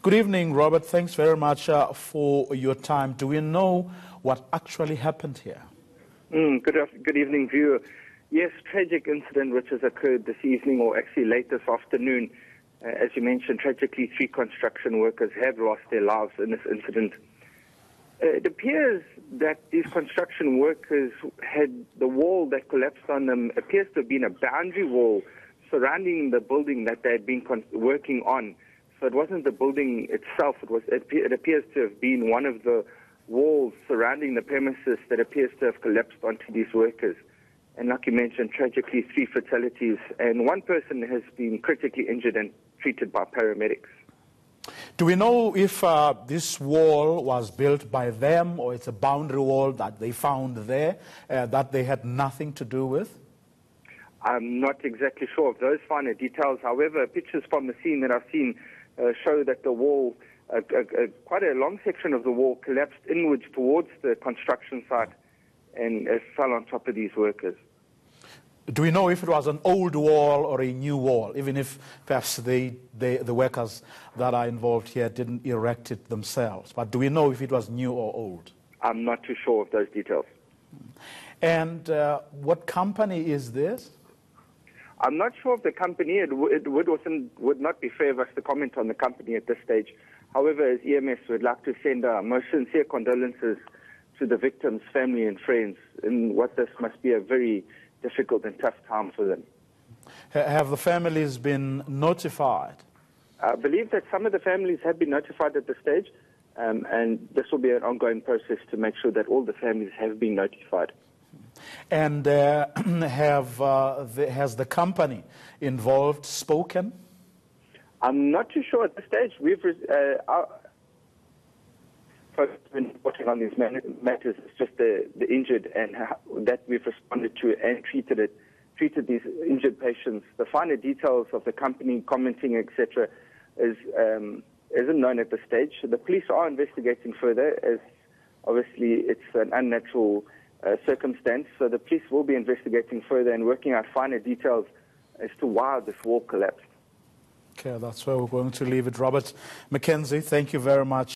Good evening, Robert. Thanks very much for your time. Do we know what actually happened here? Good evening, viewer. Yes, tragic incident which has occurred this evening, or actually late this afternoon. As you mentioned, tragically, 3 construction workers have lost their lives in this incident. It appears that these construction workers had the wall that collapsed on them appears to have been a boundary wall surrounding the building that they had been working on. So it wasn't the building itself. It appears to have been one of the walls surrounding the premises that appears to have collapsed onto these workers. And like you mentioned, tragically 3 fatalities, and 1 person has been critically injured and treated by paramedics. Do we know if this wall was built by them, or it's a boundary wall that they found there that they had nothing to do with? I'm not exactly sure of those finer details. However, pictures from the scene that I've seen show that the wall, quite a long section of the wall, collapsed inwards towards the construction site and fell on top of these workers. Do we know if it was an old wall or a new wall, even if perhaps the workers that are involved here didn't erect it themselves? But do we know if it was new or old? I'm not too sure of those details. And what company is this? I'm not sure of the company. It would not be fair of us to comment on the company at this stage. However, as EMS, we'd like to send our most sincere condolences to the victims' family and friends in what this must be a very difficult and tough time for them. Have the families been notified? I believe that some of the families have been notified at this stage, and this will be an ongoing process to make sure that all the families have been notified. And has the company involved spoken? I'm not too sure at this stage. We've been working on these matters. It's just the injured and that we've responded to and treated these injured patients. The finer details of the company commenting, etc., isn't known at this stage. The police are investigating further, as obviously it's an unnatural circumstance. So the police will be investigating further and working out finer details as to why this wall collapsed. Okay, that's where we're going to leave it. Robert Mackenzie, thank you very much.